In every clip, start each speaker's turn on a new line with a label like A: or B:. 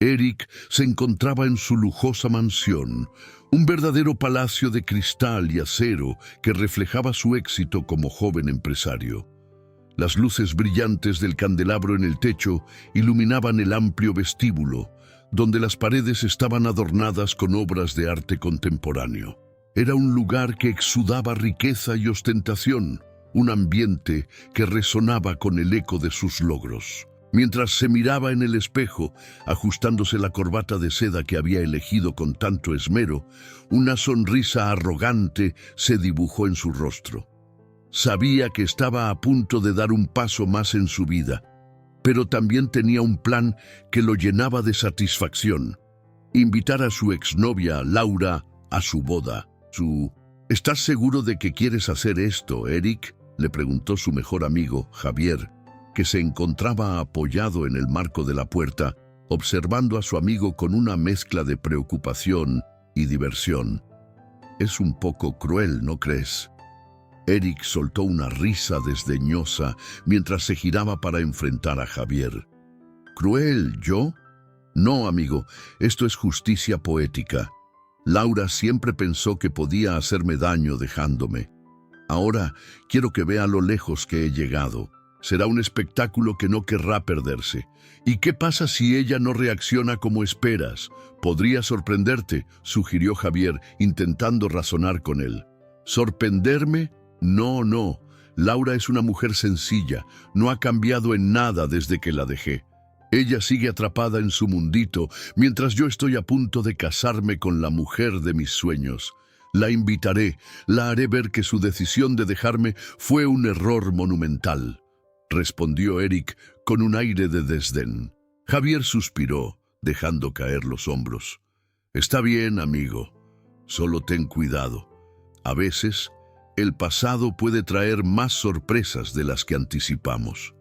A: Eric se encontraba en su lujosa mansión, un verdadero palacio de cristal y acero que reflejaba su éxito como joven empresario. Las luces brillantes del candelabro en el techo iluminaban el amplio vestíbulo, donde las paredes estaban adornadas con obras de arte contemporáneo. Era un lugar que exudaba riqueza y ostentación, un ambiente que resonaba con el eco de sus logros. Mientras se miraba en el espejo, ajustándose la corbata de seda que había elegido con tanto esmero, una sonrisa arrogante se dibujó en su rostro. Sabía que estaba a punto de dar un paso más en su vida, pero también tenía un plan que lo llenaba de satisfacción: invitar a su exnovia, Laura, a su boda. ¿Estás seguro de que quieres hacer esto, Eric?, le preguntó su mejor amigo, Javier, que se encontraba apoyado en el marco de la puerta, observando a su amigo con una mezcla de preocupación y diversión. Es un poco cruel, ¿no crees? Eric soltó una risa desdeñosa mientras se giraba para enfrentar a Javier. ¿Cruel, yo? No, amigo, esto es justicia poética. Laura siempre pensó que podía hacerme daño dejándome. Ahora quiero que vea lo lejos que he llegado. Será un espectáculo que no querrá perderse. ¿Y qué pasa si ella no reacciona como esperas? Podría sorprenderte, sugirió Javier, intentando razonar con él. ¿Sorprenderme? No. Laura es una mujer sencilla. No ha cambiado en nada desde que la dejé. Ella sigue atrapada en su mundito, mientras yo estoy a punto de casarme con la mujer de mis sueños. La invitaré, la haré ver que su decisión de dejarme fue un error monumental, respondió Eric con un aire de desdén. Javier suspiró, dejando caer los hombros. Está bien, amigo. Solo ten cuidado. A veces, el pasado puede traer más sorpresas de las que anticipamos.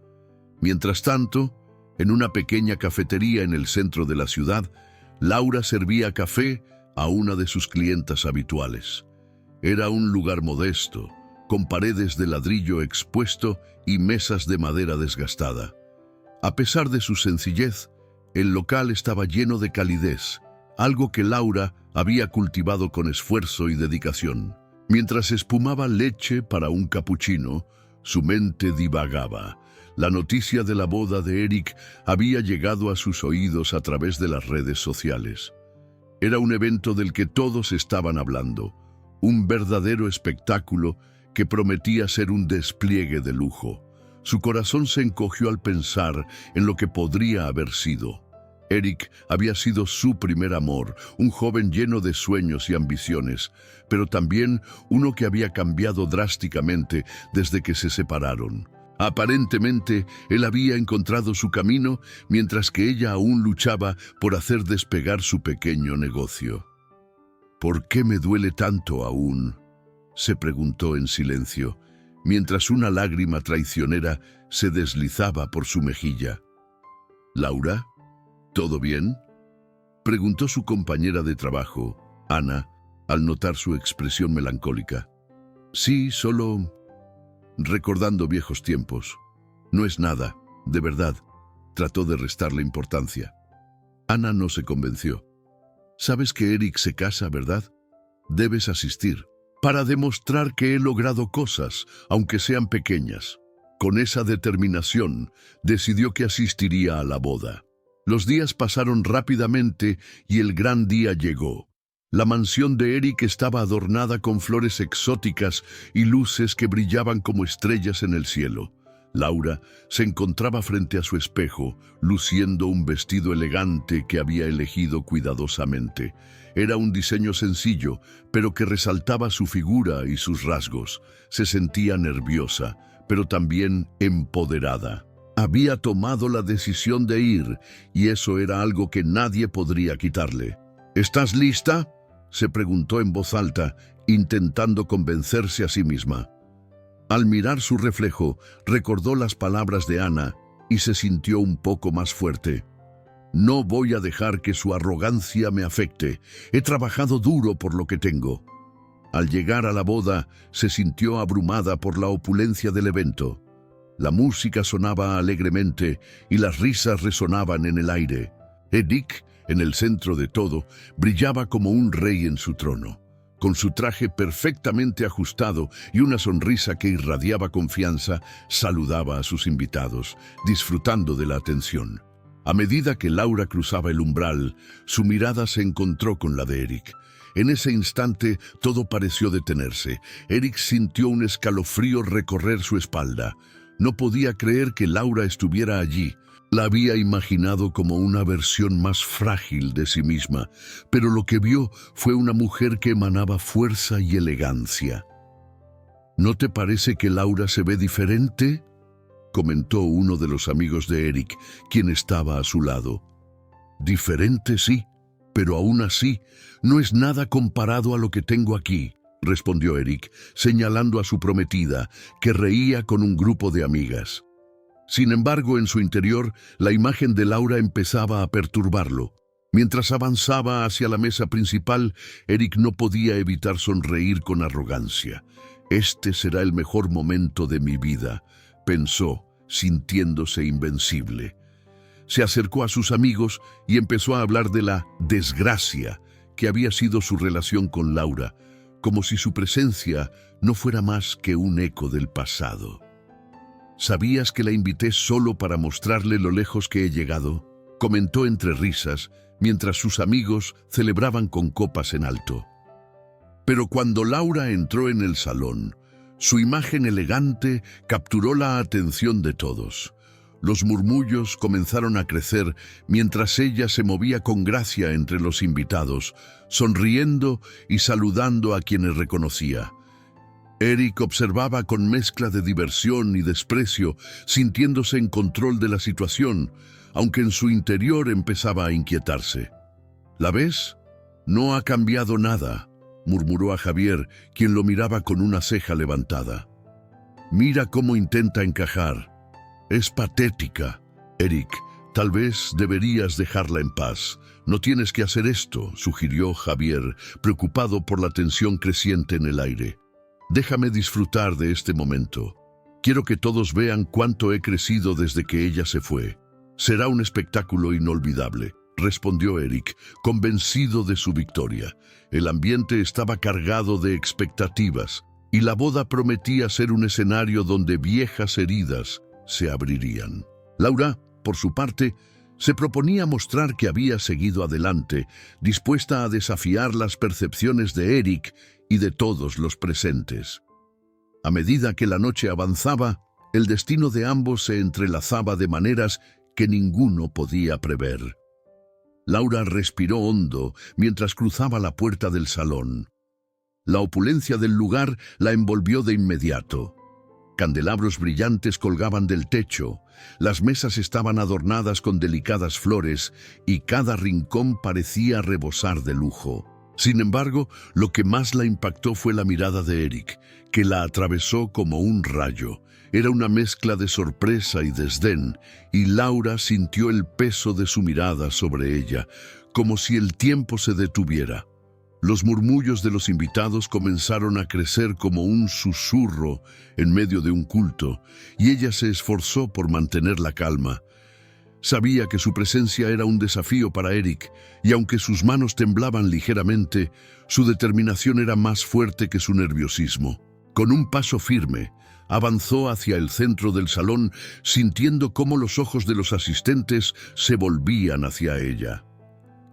A: Mientras tanto, en una pequeña cafetería en el centro de la ciudad, Laura servía café a una de sus clientas habituales. Era un lugar modesto, con paredes de ladrillo expuesto y mesas de madera desgastada. A pesar de su sencillez, el local estaba lleno de calidez, algo que Laura había cultivado con esfuerzo y dedicación. Mientras espumaba leche para un capuchino, su mente divagaba. La noticia de la boda de Eric había llegado a sus oídos a través de las redes sociales. Era un evento del que todos estaban hablando, un verdadero espectáculo que prometía ser un despliegue de lujo. Su corazón se encogió al pensar en lo que podría haber sido. Eric había sido su primer amor, un joven lleno de sueños y ambiciones, pero también uno que había cambiado drásticamente desde que se separaron. Aparentemente, él había encontrado su camino, mientras que ella aún luchaba por hacer despegar su pequeño negocio. ¿Por qué me duele tanto aún?, se preguntó en silencio, mientras una lágrima traicionera se deslizaba por su mejilla. «¿Laura? ¿Todo bien?», preguntó su compañera de trabajo, Ana, al notar su expresión melancólica. «Sí, solo recordando viejos tiempos. No es nada, de verdad», trató de restarle importancia. Ana no se convenció. «Sabes que Eric se casa, ¿verdad? Debes asistir, para demostrar que he logrado cosas, aunque sean pequeñas». Con esa determinación, decidió que asistiría a la boda. Los días pasaron rápidamente y el gran día llegó. La mansión de Eric estaba adornada con flores exóticas y luces que brillaban como estrellas en el cielo. Laura se encontraba frente a su espejo, luciendo un vestido elegante que había elegido cuidadosamente. Era un diseño sencillo, pero que resaltaba su figura y sus rasgos. Se sentía nerviosa, pero también empoderada. Había tomado la decisión de ir, y eso era algo que nadie podría quitarle. «¿Estás lista?», se preguntó en voz alta, intentando convencerse a sí misma. Al mirar su reflejo, recordó las palabras de Ana y se sintió un poco más fuerte. «No voy a dejar que su arrogancia me afecte. He trabajado duro por lo que tengo». Al llegar a la boda, se sintió abrumada por la opulencia del evento. La música sonaba alegremente y las risas resonaban en el aire. Eric En el centro de todo, brillaba como un rey en su trono. Con su traje perfectamente ajustado y una sonrisa que irradiaba confianza, saludaba a sus invitados, disfrutando de la atención. A medida que Laura cruzaba el umbral, su mirada se encontró con la de Eric. En ese instante, todo pareció detenerse. Eric sintió un escalofrío recorrer su espalda. No podía creer que Laura estuviera allí. La había imaginado como una versión más frágil de sí misma, pero lo que vio fue una mujer que emanaba fuerza y elegancia. ¿No te parece que Laura se ve diferente?, comentó uno de los amigos de Eric, quien estaba a su lado. Diferente, sí, pero aún así no es nada comparado a lo que tengo aquí, respondió Eric, señalando a su prometida, que reía con un grupo de amigas. Sin embargo, en su interior, la imagen de Laura empezaba a perturbarlo. Mientras avanzaba hacia la mesa principal, Eric no podía evitar sonreír con arrogancia. «Este será el mejor momento de mi vida», pensó, sintiéndose invencible. Se acercó a sus amigos y empezó a hablar de la desgracia que había sido su relación con Laura, como si su presencia no fuera más que un eco del pasado. «¿Sabías que la invité solo para mostrarle lo lejos que he llegado?», comentó entre risas, mientras sus amigos celebraban con copas en alto. Pero cuando Laura entró en el salón, su imagen elegante capturó la atención de todos. Los murmullos comenzaron a crecer mientras ella se movía con gracia entre los invitados, sonriendo y saludando a quienes reconocía. Eric observaba con mezcla de diversión y desprecio, sintiéndose en control de la situación, aunque en su interior empezaba a inquietarse. «¿La ves? No ha cambiado nada», murmuró a Javier, quien lo miraba con una ceja levantada. «Mira cómo intenta encajar. Es patética. Eric, tal vez deberías dejarla en paz. No tienes que hacer esto», sugirió Javier, preocupado por la tensión creciente en el aire. «Déjame disfrutar de este momento. Quiero que todos vean cuánto he crecido desde que ella se fue. Será un espectáculo inolvidable», respondió Eric, convencido de su victoria. El ambiente estaba cargado de expectativas, y la boda prometía ser un escenario donde viejas heridas se abrirían. Laura, por su parte, se proponía mostrar que había seguido adelante, dispuesta a desafiar las percepciones de Eric y de todos los presentes. A medida que la noche avanzaba, el destino de ambos se entrelazaba de maneras que ninguno podía prever. Laura respiró hondo mientras cruzaba la puerta del salón. La opulencia del lugar la envolvió de inmediato. Candelabros brillantes colgaban del techo, las mesas estaban adornadas con delicadas flores y cada rincón parecía rebosar de lujo. Sin embargo, lo que más la impactó fue la mirada de Eric, que la atravesó como un rayo. Era una mezcla de sorpresa y desdén, y Laura sintió el peso de su mirada sobre ella, como si el tiempo se detuviera. Los murmullos de los invitados comenzaron a crecer como un susurro en medio de un culto, y ella se esforzó por mantener la calma. Sabía que su presencia era un desafío para Eric, y aunque sus manos temblaban ligeramente, su determinación era más fuerte que su nerviosismo. Con un paso firme, avanzó hacia el centro del salón, sintiendo cómo los ojos de los asistentes se volvían hacia ella.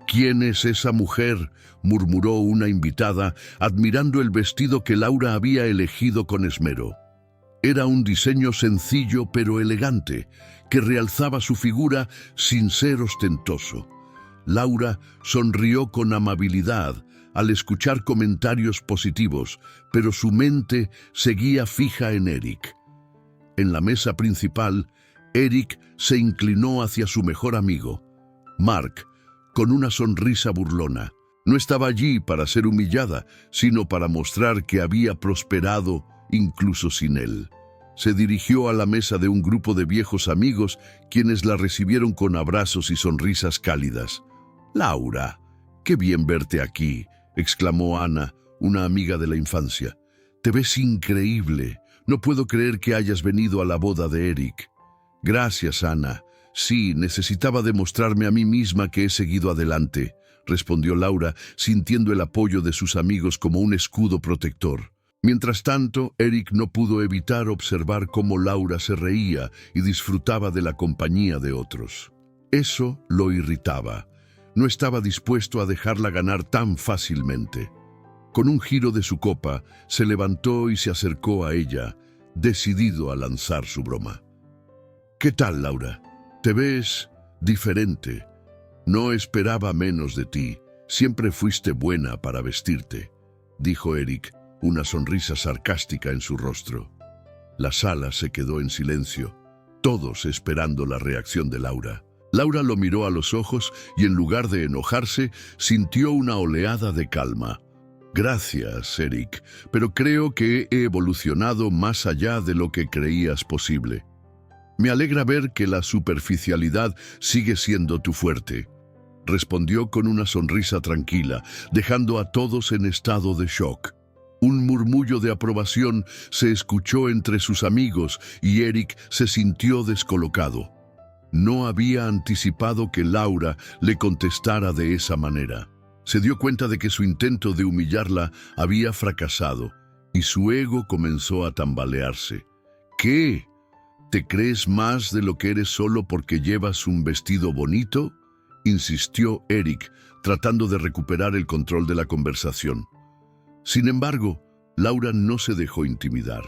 A: «¿Quién es esa mujer?», murmuró una invitada, admirando el vestido que Laura había elegido con esmero. Era un diseño sencillo pero elegante, que realzaba su figura sin ser ostentoso. Laura sonrió con amabilidad al escuchar comentarios positivos, pero su mente seguía fija en Eric. En la mesa principal, Eric se inclinó hacia su mejor amigo, Mark, con una sonrisa burlona. No estaba allí para ser humillada, sino para mostrar que había prosperado incluso sin él. Se dirigió a la mesa de un grupo de viejos amigos, quienes la recibieron con abrazos y sonrisas cálidas. «Laura, qué bien verte aquí», exclamó Ana, una amiga de la infancia. «Te ves increíble. No puedo creer que hayas venido a la boda de Eric». «Gracias, Ana. Sí, necesitaba demostrarme a mí misma que he seguido adelante, respondió Laura, sintiendo el apoyo de sus amigos como un escudo protector. Mientras tanto, Eric no pudo evitar observar cómo Laura se reía y disfrutaba de la compañía de otros. Eso lo irritaba. No estaba dispuesto a dejarla ganar tan fácilmente. Con un giro de su copa, se levantó y se acercó a ella, decidido a lanzar su broma. «¿Qué tal, Laura? Te ves diferente. No esperaba menos de ti. Siempre fuiste buena para vestirte», dijo Eric, una sonrisa sarcástica en su rostro. La sala se quedó en silencio, todos esperando la reacción de Laura. Laura lo miró a los ojos y en lugar de enojarse, sintió una oleada de calma. «Gracias, Eric, pero creo que he evolucionado más allá de lo que creías posible. Me alegra ver que la superficialidad sigue siendo tu fuerte», respondió con una sonrisa tranquila, dejando a todos en estado de shock. Un murmullo de aprobación se escuchó entre sus amigos y Eric se sintió descolocado. No había anticipado que Laura le contestara de esa manera. Se dio cuenta de que su intento de humillarla había fracasado y su ego comenzó a tambalearse. «¿Qué? ¿Te crees más de lo que eres solo porque llevas un vestido bonito?», insistió Eric, tratando de recuperar el control de la conversación. Sin embargo, Laura no se dejó intimidar.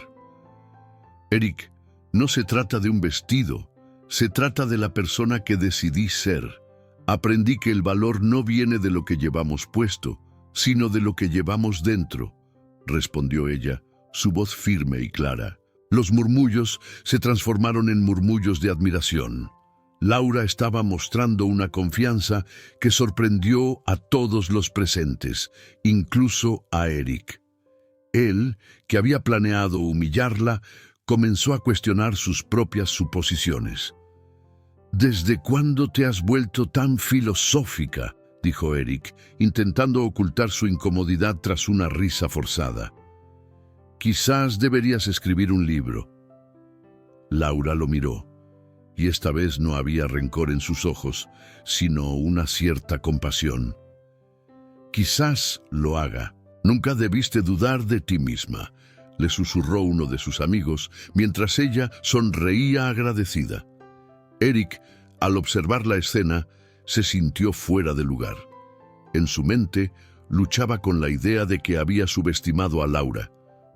A: «Eric, no se trata de un vestido, se trata de la persona que decidí ser. Aprendí que el valor no viene de lo que llevamos puesto, sino de lo que llevamos dentro», respondió ella, su voz firme y clara. Los murmullos se transformaron en murmullos de admiración. Laura estaba mostrando una confianza que sorprendió a todos los presentes, incluso a Eric. Él, que había planeado humillarla, comenzó a cuestionar sus propias suposiciones. «¿Desde cuándo te has vuelto tan filosófica?», dijo Eric, intentando ocultar su incomodidad tras una risa forzada. «Quizás deberías escribir un libro». Laura lo miró, y esta vez no había rencor en sus ojos, sino una cierta compasión. «Quizás lo haga. Nunca debiste dudar de ti misma», le susurró uno de sus amigos, mientras ella sonreía agradecida. Eric, al observar la escena, se sintió fuera de lugar. En su mente, luchaba con la idea de que había subestimado a Laura.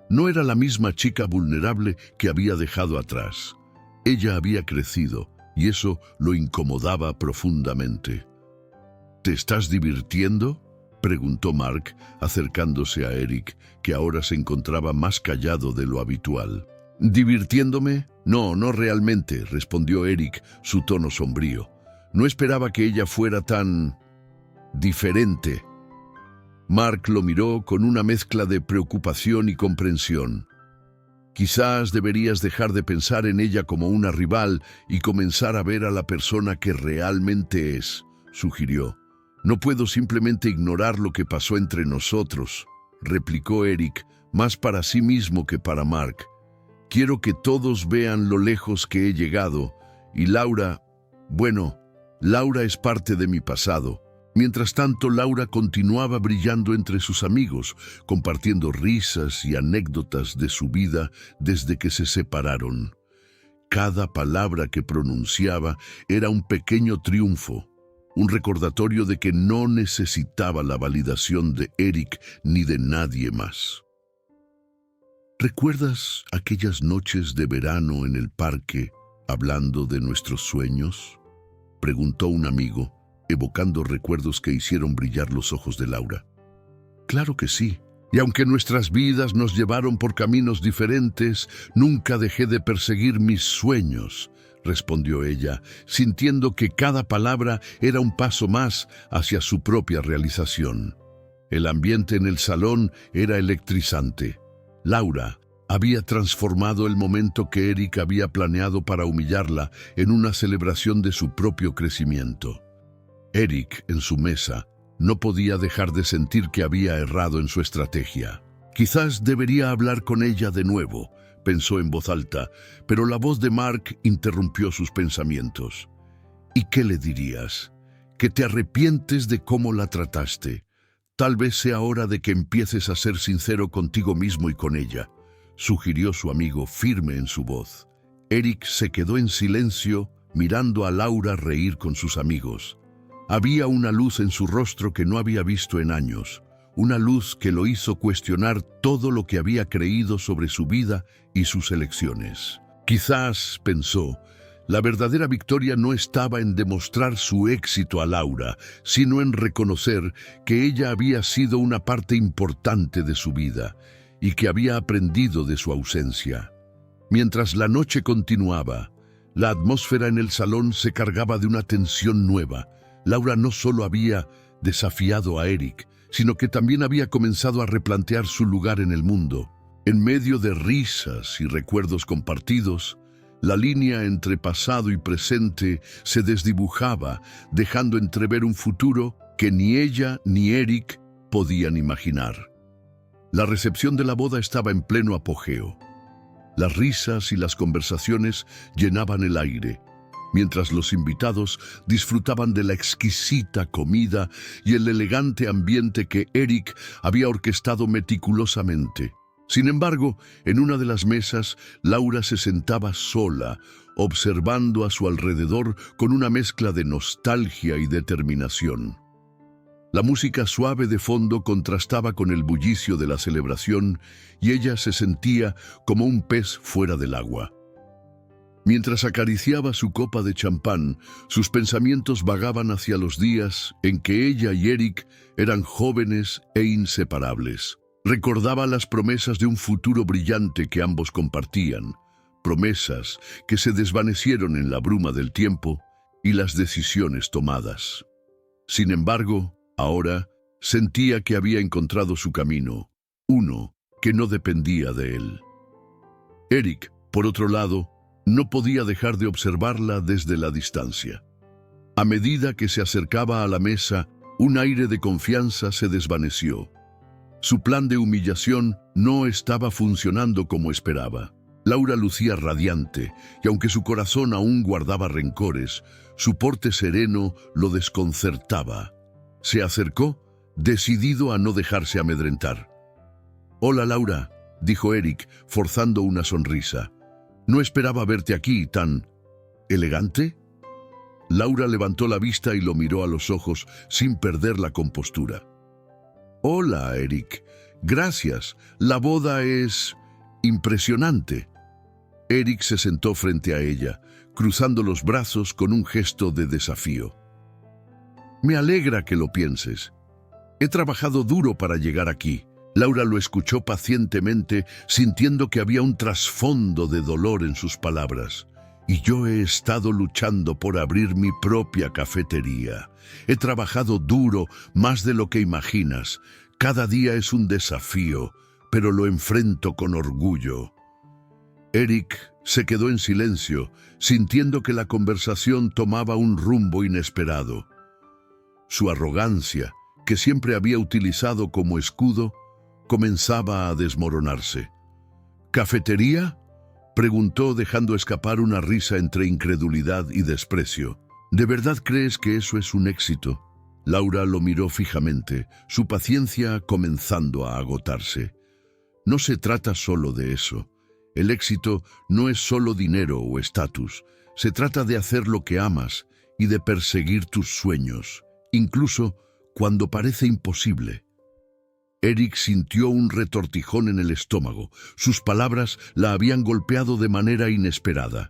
A: No era la misma chica vulnerable que había dejado atrás. Ella había crecido, y eso lo incomodaba profundamente. «¿Te estás divirtiendo?», preguntó Mark, acercándose a Eric, que ahora se encontraba más callado de lo habitual. «¿Divirtiéndome? No, no realmente», respondió Eric, su tono sombrío. «No esperaba que ella fuera tan diferente». Mark lo miró con una mezcla de preocupación y comprensión. «Quizás deberías dejar de pensar en ella como una rival y comenzar a ver a la persona que realmente es», sugirió. «No puedo simplemente ignorar lo que pasó entre nosotros», replicó Eric, más para sí mismo que para Mark. «Quiero que todos vean lo lejos que he llegado, y Laura es parte de mi pasado». Mientras tanto, Laura continuaba brillando entre sus amigos, compartiendo risas y anécdotas de su vida desde que se separaron. Cada palabra que pronunciaba era un pequeño triunfo, un recordatorio de que no necesitaba la validación de Eric ni de nadie más. «¿Recuerdas aquellas noches de verano en el parque, hablando de nuestros sueños?», preguntó un amigo, evocando recuerdos que hicieron brillar los ojos de Laura. «Claro que sí, y aunque nuestras vidas nos llevaron por caminos diferentes, nunca dejé de perseguir mis sueños», respondió ella, sintiendo que cada palabra era un paso más hacia su propia realización. El ambiente en el salón era electrizante. Laura había transformado el momento que Eric había planeado para humillarla en una celebración de su propio crecimiento. Eric, en su mesa, no podía dejar de sentir que había errado en su estrategia. «Quizás debería hablar con ella de nuevo», pensó en voz alta, pero la voz de Mark interrumpió sus pensamientos. ¿Y qué le dirías? Que te arrepientes de cómo la trataste. Tal vez sea hora de que empieces a ser sincero contigo mismo y con ella, sugirió su amigo firme en su voz. Eric se quedó en silencio, mirando a Laura reír con sus amigos. Había una luz en su rostro que no había visto en años, una luz que lo hizo cuestionar todo lo que había creído sobre su vida y sus elecciones. Quizás, pensó, la verdadera victoria no estaba en demostrar su éxito a Laura, sino en reconocer que ella había sido una parte importante de su vida y que había aprendido de su ausencia. Mientras la noche continuaba, la atmósfera en el salón se cargaba de una tensión nueva. Laura no solo había desafiado a Eric, sino que también había comenzado a replantear su lugar en el mundo. En medio de risas y recuerdos compartidos, la línea entre pasado y presente se desdibujaba, dejando entrever un futuro que ni ella ni Eric podían imaginar. La recepción de la boda estaba en pleno apogeo. Las risas y las conversaciones llenaban el aire, mientras los invitados disfrutaban de la exquisita comida y el elegante ambiente que Eric había orquestado meticulosamente. Sin embargo, en una de las mesas, Laura se sentaba sola, observando a su alrededor con una mezcla de nostalgia y determinación. La música suave de fondo contrastaba con el bullicio de la celebración y ella se sentía como un pez fuera del agua. Mientras acariciaba su copa de champán, sus pensamientos vagaban hacia los días en que ella y Eric eran jóvenes e inseparables. Recordaba las promesas de un futuro brillante que ambos compartían, promesas que se desvanecieron en la bruma del tiempo y las decisiones tomadas. Sin embargo, ahora sentía que había encontrado su camino, uno que no dependía de él. Eric, por otro lado, no podía dejar de observarla desde la distancia. A medida que se acercaba a la mesa, un aire de confianza se desvaneció. Su plan de humillación no estaba funcionando como esperaba. Laura lucía radiante, y aunque su corazón aún guardaba rencores, su porte sereno lo desconcertaba. Se acercó, decidido a no dejarse amedrentar. «Hola, Laura», dijo Eric, forzando una sonrisa. «No esperaba verte aquí tan elegante». Laura levantó la vista y lo miró a los ojos sin perder la compostura. «Hola, Eric. Gracias. La boda es impresionante». Eric se sentó frente a ella, cruzando los brazos con un gesto de desafío. «Me alegra que lo pienses. He trabajado duro para llegar aquí». Laura lo escuchó pacientemente, sintiendo que había un trasfondo de dolor en sus palabras. «Y yo he estado luchando por abrir mi propia cafetería. He trabajado duro, más de lo que imaginas. Cada día es un desafío, pero lo enfrento con orgullo». Eric se quedó en silencio, sintiendo que la conversación tomaba un rumbo inesperado. Su arrogancia, que siempre había utilizado como escudo, comenzaba a desmoronarse. «¿Cafetería?», preguntó, dejando escapar una risa entre incredulidad y desprecio. «¿De verdad crees que eso es un éxito?». Laura lo miró fijamente, su paciencia comenzando a agotarse. «No se trata solo de eso. El éxito no es solo dinero o estatus. Se trata de hacer lo que amas y de perseguir tus sueños, incluso cuando parece imposible». Eric sintió un retortijón en el estómago. Sus palabras la habían golpeado de manera inesperada.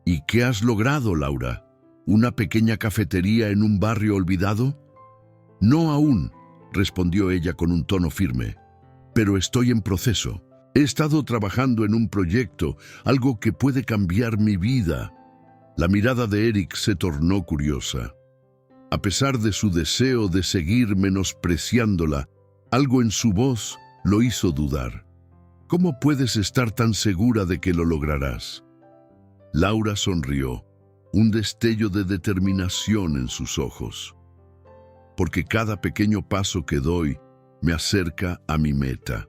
A: «¿Y qué has logrado, Laura? ¿Una pequeña cafetería en un barrio olvidado?» «No aún», respondió ella con un tono firme, «pero estoy en proceso. He estado trabajando en un proyecto, algo que puede cambiar mi vida». La mirada de Eric se tornó curiosa. A pesar de su deseo de seguir menospreciándola, algo en su voz lo hizo dudar. «¿Cómo puedes estar tan segura de que lo lograrás?». Laura sonrió, un destello de determinación en sus ojos. «Porque cada pequeño paso que doy me acerca a mi meta.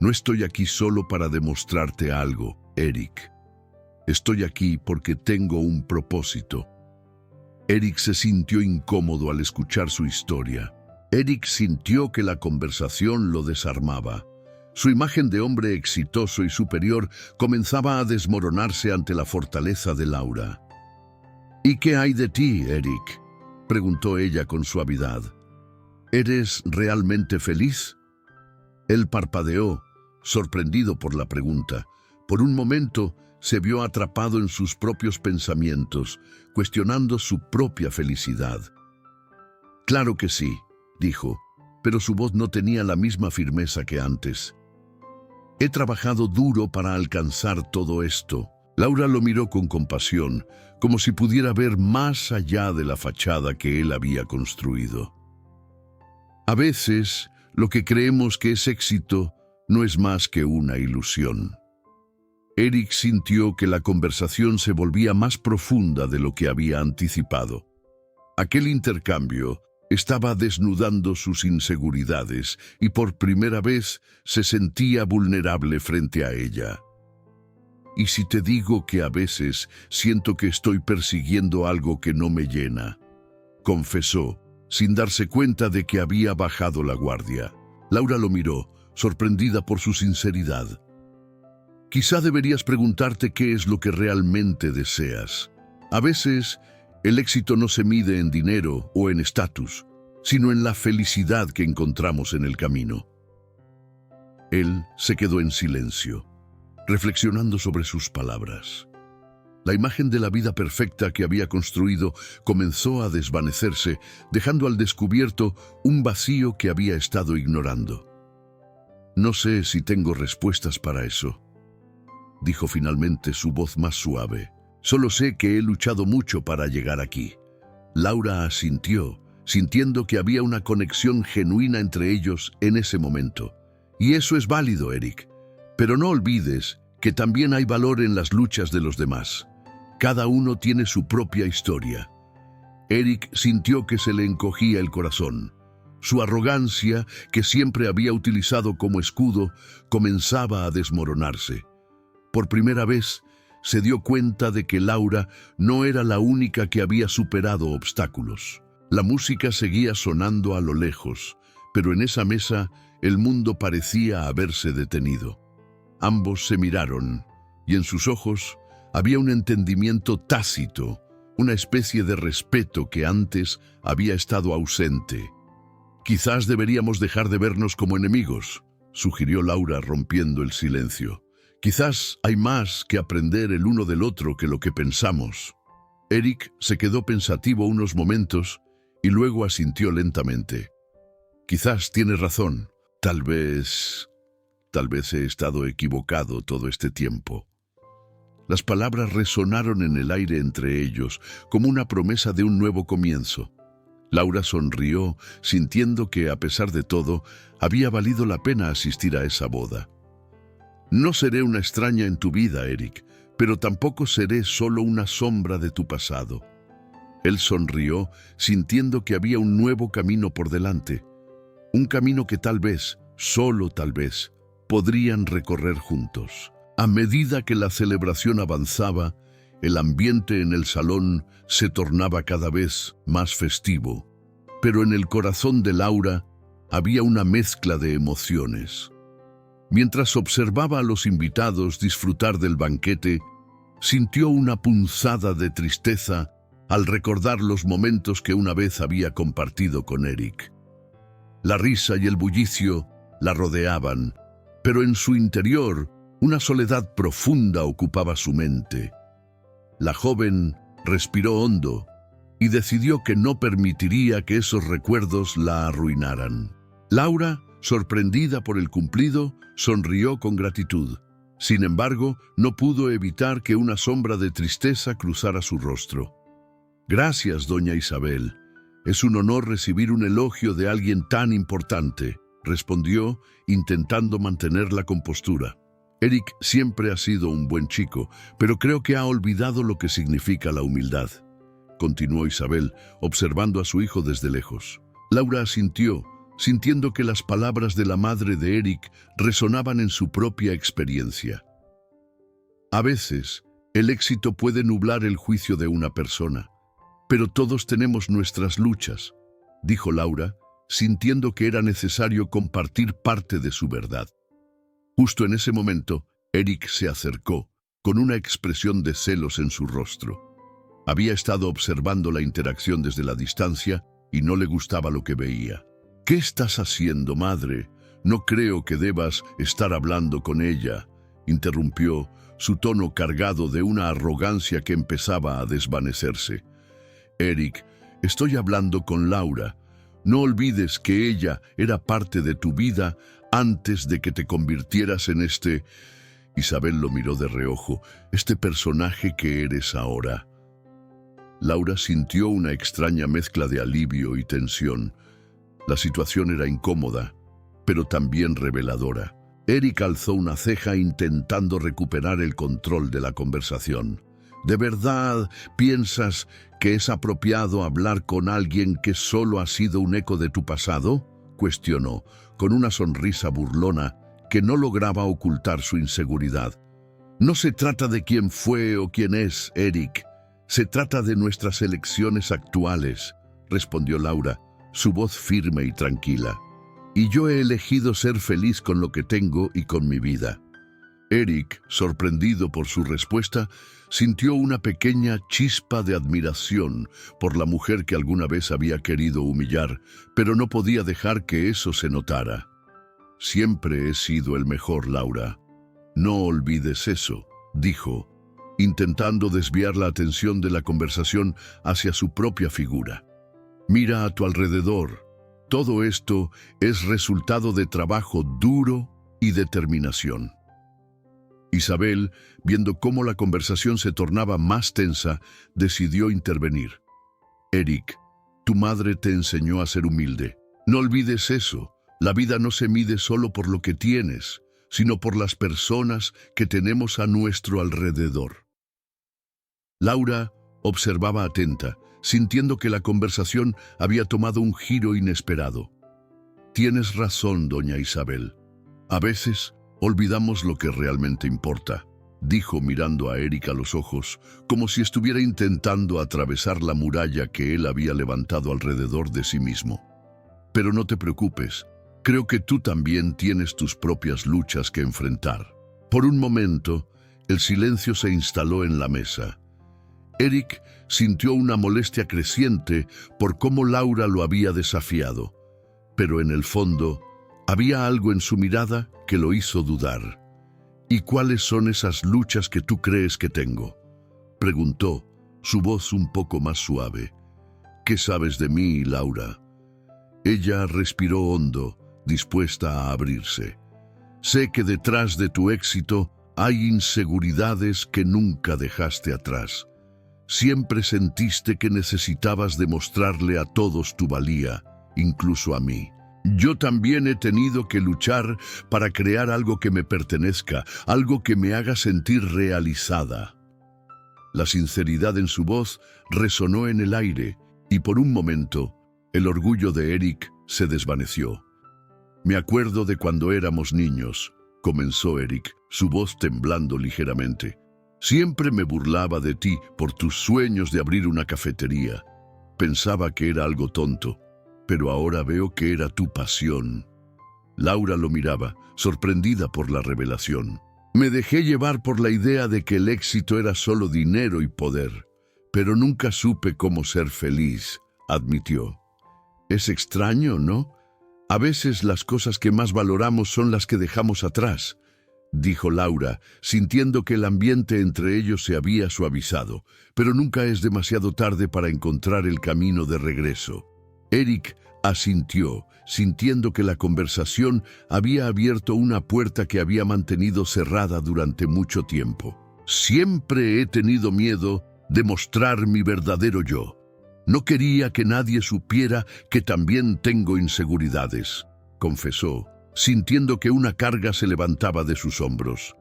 A: No estoy aquí solo para demostrarte algo, Eric. Estoy aquí porque tengo un propósito. Eric se sintió incómodo al escuchar su historia. Eric sintió que la conversación lo desarmaba. Su imagen de hombre exitoso y superior comenzaba a desmoronarse ante la fortaleza de Laura. ¿Y qué hay de ti, Eric?, preguntó ella con suavidad. ¿Eres realmente feliz? Él parpadeó, sorprendido por la pregunta. Por un momento se vio atrapado en sus propios pensamientos, cuestionando su propia felicidad. Claro que sí, dijo, pero su voz no tenía la misma firmeza que antes. He trabajado duro para alcanzar todo esto. Laura lo miró con compasión, como si pudiera ver más allá de la fachada que él había construido. A veces, lo que creemos que es éxito no es más que una ilusión. Eric sintió que la conversación se volvía más profunda de lo que había anticipado. Aquel intercambio estaba desnudando sus inseguridades y por primera vez se sentía vulnerable frente a ella. ¿Y si te digo que a veces siento que estoy persiguiendo algo que no me llena?, confesó, sin darse cuenta de que había bajado la guardia. Laura lo miró, sorprendida por su sinceridad. Quizá deberías preguntarte qué es lo que realmente deseas. A veces, el éxito no se mide en dinero o en estatus, sino en la felicidad que encontramos en el camino. Él se quedó en silencio, reflexionando sobre sus palabras. La imagen de la vida perfecta que había construido comenzó a desvanecerse, dejando al descubierto un vacío que había estado ignorando. No sé si tengo respuestas para eso, dijo finalmente, su voz más suave. Solo sé que he luchado mucho para llegar aquí. Laura asintió, sintiendo que había una conexión genuina entre ellos en ese momento. Y eso es válido, Eric. Pero no olvides que también hay valor en las luchas de los demás. Cada uno tiene su propia historia. Eric sintió que se le encogía el corazón. Su arrogancia, que siempre había utilizado como escudo, comenzaba a desmoronarse. Por primera vez, se dio cuenta de que Laura no era la única que había superado obstáculos. La música seguía sonando a lo lejos, pero en esa mesa el mundo parecía haberse detenido. Ambos se miraron, y en sus ojos había un entendimiento tácito, una especie de respeto que antes había estado ausente. Quizás deberíamos dejar de vernos como enemigos, sugirió Laura, rompiendo el silencio. Quizás hay más que aprender el uno del otro que lo que pensamos. Eric se quedó pensativo unos momentos y luego asintió lentamente. Quizás tienes razón. Tal vez he estado equivocado todo este tiempo. Las palabras resonaron en el aire entre ellos, como una promesa de un nuevo comienzo. Laura sonrió, sintiendo que, a pesar de todo, había valido la pena asistir a esa boda. No seré una extraña en tu vida, Eric, pero tampoco seré solo una sombra de tu pasado. Él sonrió, sintiendo que había un nuevo camino por delante. Un camino que tal vez, solo tal vez, podrían recorrer juntos. A medida que la celebración avanzaba, el ambiente en el salón se tornaba cada vez más festivo, pero en el corazón de Laura había una mezcla de emociones. Mientras observaba a los invitados disfrutar del banquete, sintió una punzada de tristeza al recordar los momentos que una vez había compartido con Eric. La risa y el bullicio la rodeaban, pero en su interior una soledad profunda ocupaba su mente. La joven respiró hondo y decidió que no permitiría que esos recuerdos la arruinaran. Laura, sorprendida por el cumplido, sonrió con gratitud. Sin embargo, no pudo evitar que una sombra de tristeza cruzara su rostro. Gracias, doña Isabel. Es un honor recibir un elogio de alguien tan importante, respondió, intentando mantener la compostura. Eric siempre ha sido un buen chico, pero creo que ha olvidado lo que significa la humildad, continuó Isabel, observando a su hijo desde lejos. Laura asintió, sintiendo que las palabras de la madre de Eric resonaban en su propia experiencia. A veces, el éxito puede nublar el juicio de una persona. Pero todos tenemos nuestras luchas, dijo Laura, sintiendo que era necesario compartir parte de su verdad. Justo en ese momento, Eric se acercó, con una expresión de celos en su rostro. Había estado observando la interacción desde la distancia y no le gustaba lo que veía. «¿Qué estás haciendo, madre? No creo que debas estar hablando con ella», interrumpió, su tono cargado de una arrogancia que empezaba a desvanecerse. «Eric, estoy hablando con Laura. No olvides que ella era parte de tu vida antes de que te convirtieras en este...» Isabel lo miró de reojo. «Este personaje que eres ahora». Laura sintió una extraña mezcla de alivio y tensión. La situación era incómoda, pero también reveladora. Eric alzó una ceja intentando recuperar el control de la conversación. «¿De verdad piensas que es apropiado hablar con alguien que solo ha sido un eco de tu pasado?», cuestionó, con una sonrisa burlona que no lograba ocultar su inseguridad. «No se trata de quién fue o quién es, Eric. Se trata de nuestras elecciones actuales», respondió Laura, su voz firme y tranquila. «Y yo he elegido ser feliz con lo que tengo y con mi vida». Eric, sorprendido por su respuesta, sintió una pequeña chispa de admiración por la mujer que alguna vez había querido humillar, pero no podía dejar que eso se notara. «Siempre he sido el mejor, Laura. No olvides eso», dijo, intentando desviar la atención de la conversación hacia su propia figura. «Mira a tu alrededor. Todo esto es resultado de trabajo duro y determinación». Isabel, viendo cómo la conversación se tornaba más tensa, decidió intervenir. «Eric, tu madre te enseñó a ser humilde. No olvides eso. La vida no se mide solo por lo que tienes, sino por las personas que tenemos a nuestro alrededor». Laura observaba atenta, sintiendo que la conversación había tomado un giro inesperado. «Tienes razón, doña Isabel. A veces olvidamos lo que realmente importa», dijo mirando a Eric a los ojos, como si estuviera intentando atravesar la muralla que él había levantado alrededor de sí mismo. «Pero no te preocupes, creo que tú también tienes tus propias luchas que enfrentar». Por un momento, el silencio se instaló en la mesa. Eric sintió una molestia creciente por cómo Laura lo había desafiado, pero en el fondo había algo en su mirada que lo hizo dudar. «¿Y cuáles son esas luchas que tú crees que tengo?», preguntó, su voz un poco más suave. «¿Qué sabes de mí, Laura?». Ella respiró hondo, dispuesta a abrirse. «Sé que detrás de tu éxito hay inseguridades que nunca dejaste atrás. Siempre sentiste que necesitabas demostrarle a todos tu valía, incluso a mí. Yo también he tenido que luchar para crear algo que me pertenezca, algo que me haga sentir realizada». La sinceridad en su voz resonó en el aire y por un momento el orgullo de Eric se desvaneció. «Me acuerdo de cuando éramos niños», comenzó Eric, su voz temblando ligeramente. «Siempre me burlaba de ti por tus sueños de abrir una cafetería. Pensaba que era algo tonto, pero ahora veo que era tu pasión». Laura lo miraba, sorprendida por la revelación. «Me dejé llevar por la idea de que el éxito era solo dinero y poder, pero nunca supe cómo ser feliz», admitió. «Es extraño, ¿no? A veces las cosas que más valoramos son las que dejamos atrás», dijo Laura, sintiendo que el ambiente entre ellos se había suavizado, «pero nunca es demasiado tarde para encontrar el camino de regreso». Eric asintió, sintiendo que la conversación había abierto una puerta que había mantenido cerrada durante mucho tiempo. «Siempre he tenido miedo de mostrar mi verdadero yo. No quería que nadie supiera que también tengo inseguridades», confesó, sintiendo que una carga se levantaba de sus hombros.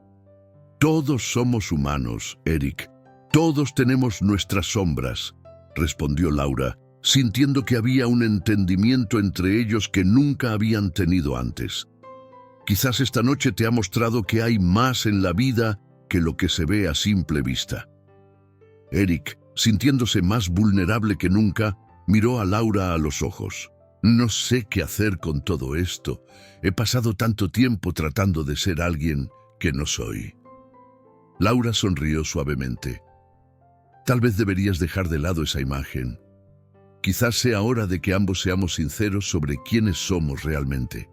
A: «Todos somos humanos, Eric. Todos tenemos nuestras sombras», respondió Laura, sintiendo que había un entendimiento entre ellos que nunca habían tenido antes. «Quizás esta noche te ha mostrado que hay más en la vida que lo que se ve a simple vista». Eric Sintiéndose más vulnerable que nunca, miró a Laura a los ojos. No sé qué hacer con todo esto. He pasado tanto tiempo tratando de ser alguien que no soy. Laura sonrió suavemente. Tal vez deberías dejar de lado esa imagen. Quizás sea hora de que ambos seamos sinceros sobre quiénes somos realmente.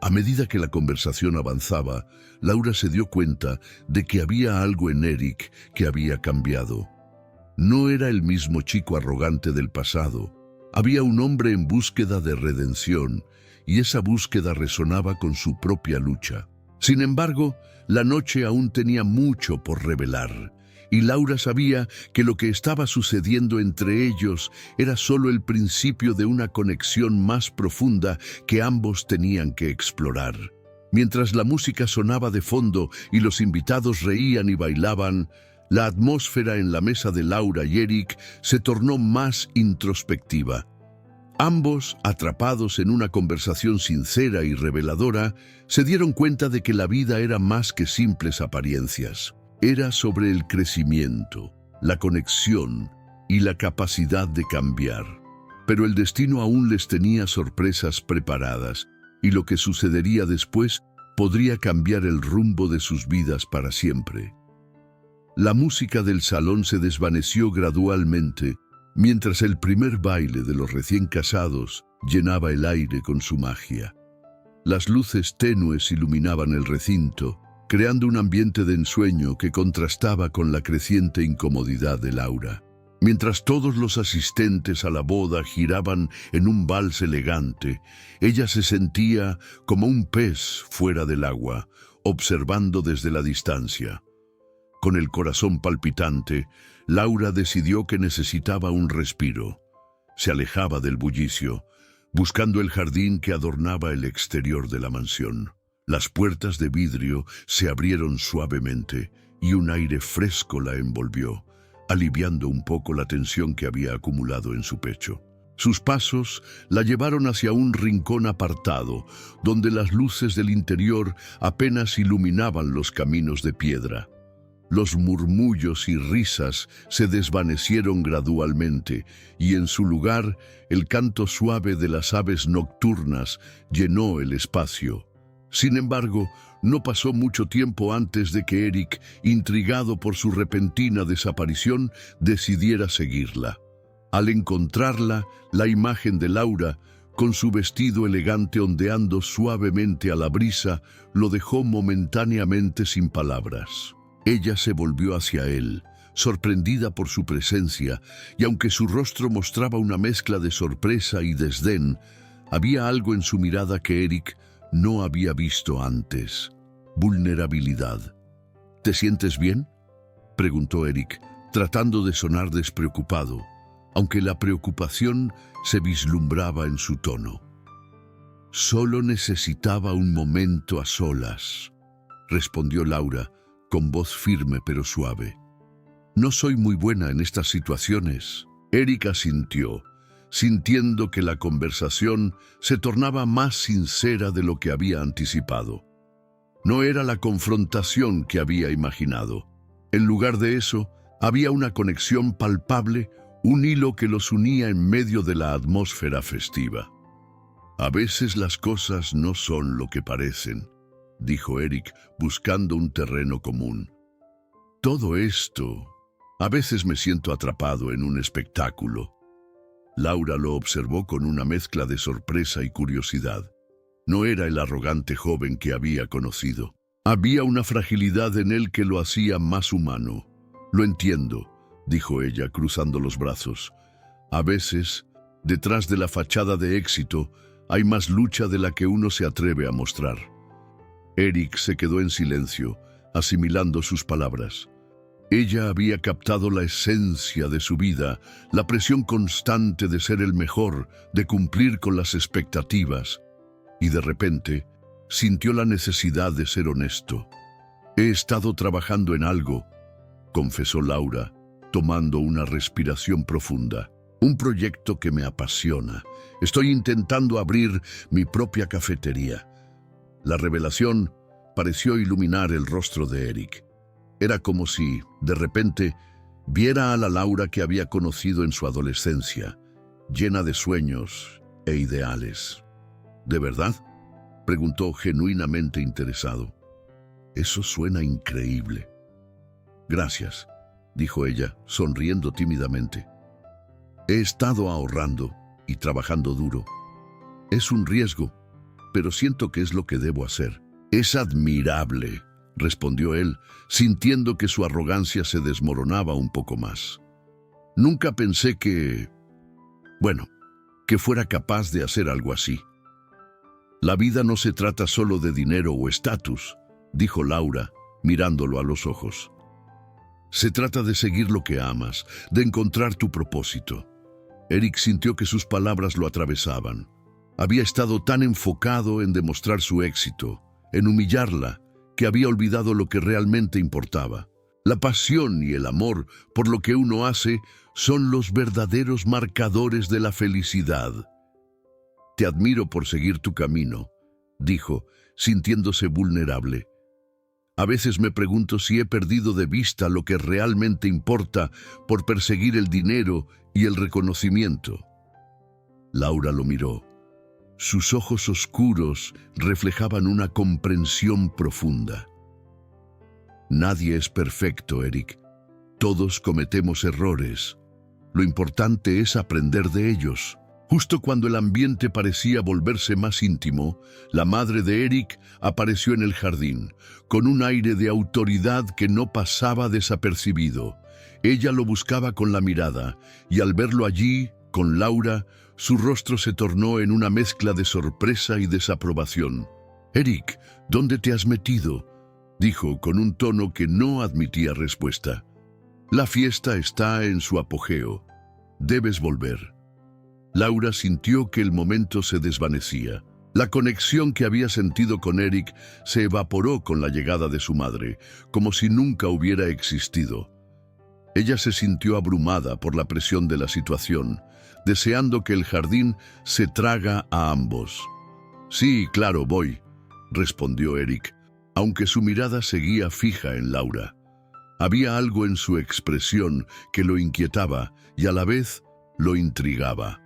A: A medida que la conversación avanzaba, Laura se dio cuenta de que había algo en Eric que había cambiado. No era el mismo chico arrogante del pasado. Había un hombre en búsqueda de redención, y esa búsqueda resonaba con su propia lucha. Sin embargo, la noche aún tenía mucho por revelar, y Laura sabía que lo que estaba sucediendo entre ellos era solo el principio de una conexión más profunda que ambos tenían que explorar. Mientras la música sonaba de fondo y los invitados reían y bailaban, la atmósfera en la mesa de Laura y Eric se tornó más introspectiva. Ambos, atrapados en una conversación sincera y reveladora, se dieron cuenta de que la vida era más que simples apariencias. Era sobre el crecimiento, la conexión y la capacidad de cambiar. Pero el destino aún les tenía sorpresas preparadas, y lo que sucedería después podría cambiar el rumbo de sus vidas para siempre. La música del salón se desvaneció gradualmente, mientras el primer baile de los recién casados llenaba el aire con su magia. Las luces tenues iluminaban el recinto, creando un ambiente de ensueño que contrastaba con la creciente incomodidad de Laura. Mientras todos los asistentes a la boda giraban en un vals elegante, ella se sentía como un pez fuera del agua, observando desde la distancia. Con el corazón palpitante, Laura decidió que necesitaba un respiro. Se alejaba del bullicio, buscando el jardín que adornaba el exterior de la mansión. Las puertas de vidrio se abrieron suavemente y un aire fresco la envolvió, aliviando un poco la tensión que había acumulado en su pecho. Sus pasos la llevaron hacia un rincón apartado, donde las luces del interior apenas iluminaban los caminos de piedra. Los murmullos y risas se desvanecieron gradualmente, y en su lugar el canto suave de las aves nocturnas llenó el espacio. Sin embargo, no pasó mucho tiempo antes de que Eric, intrigado por su repentina desaparición, decidiera seguirla. Al encontrarla, la imagen de Laura, con su vestido elegante ondeando suavemente a la brisa, lo dejó momentáneamente sin palabras. Ella se volvió hacia él, sorprendida por su presencia, y aunque su rostro mostraba una mezcla de sorpresa y desdén, había algo en su mirada que Eric no había visto antes: vulnerabilidad. ¿Te sientes bien?, preguntó Eric, tratando de sonar despreocupado, aunque la preocupación se vislumbraba en su tono. Solo necesitaba un momento a solas, respondió Laura, con voz firme pero suave. No soy muy buena en estas situaciones. Eric asintió, sintiendo que la conversación se tornaba más sincera de lo que había anticipado. No era la confrontación que había imaginado. En lugar de eso, había una conexión palpable, un hilo que los unía en medio de la atmósfera festiva. A veces las cosas no son lo que parecen, dijo Eric, buscando un terreno común. Todo esto, a veces me siento atrapado en un espectáculo. Laura lo observó con una mezcla de sorpresa y curiosidad. No era el arrogante joven que había conocido. Había una fragilidad en él que lo hacía más humano. Lo entiendo, dijo ella, cruzando los brazos. A veces, detrás de la fachada de éxito, hay más lucha de la que uno se atreve a mostrar. Eric se quedó en silencio, asimilando sus palabras. Ella había captado la esencia de su vida, la presión constante de ser el mejor, de cumplir con las expectativas, y de repente sintió la necesidad de ser honesto. He estado trabajando en algo, confesó Laura, tomando una respiración profunda. Un proyecto que me apasiona. Estoy intentando abrir mi propia cafetería. La revelación pareció iluminar el rostro de Eric. Era como si, de repente, viera a la Laura que había conocido en su adolescencia, llena de sueños e ideales. ¿De verdad?, preguntó genuinamente interesado. Eso suena increíble. Gracias, dijo ella, sonriendo tímidamente. He estado ahorrando y trabajando duro. Es un riesgo, pero siento que es lo que debo hacer. Es admirable, respondió él, sintiendo que su arrogancia se desmoronaba un poco más. Nunca pensé que fuera capaz de hacer algo así. La vida no se trata solo de dinero o estatus, dijo Laura, mirándolo a los ojos. Se trata de seguir lo que amas, de encontrar tu propósito. Eric sintió que sus palabras lo atravesaban. Había estado tan enfocado en demostrar su éxito, en humillarla, que había olvidado lo que realmente importaba. La pasión y el amor por lo que uno hace son los verdaderos marcadores de la felicidad. Te admiro por seguir tu camino, dijo, sintiéndose vulnerable. A veces me pregunto si he perdido de vista lo que realmente importa por perseguir el dinero y el reconocimiento. Laura lo miró. Sus ojos oscuros reflejaban una comprensión profunda. Nadie es perfecto, Eric. Todos cometemos errores. Lo importante es aprender de ellos. Justo cuando el ambiente parecía volverse más íntimo, la madre de Eric apareció en el jardín, con un aire de autoridad que no pasaba desapercibido. Ella lo buscaba con la mirada, y al verlo allí, con Laura, su rostro se tornó en una mezcla de sorpresa y desaprobación. «Eric, ¿dónde te has metido?», dijo con un tono que no admitía respuesta. «La fiesta está en su apogeo. Debes volver». Laura sintió que el momento se desvanecía. La conexión que había sentido con Eric se evaporó con la llegada de su madre, como si nunca hubiera existido. Ella se sintió abrumada por la presión de la situación, deseando que el jardín se traga a ambos. «Sí, claro, voy», respondió Eric, aunque su mirada seguía fija en Laura. Había algo en su expresión que lo inquietaba y a la vez lo intrigaba.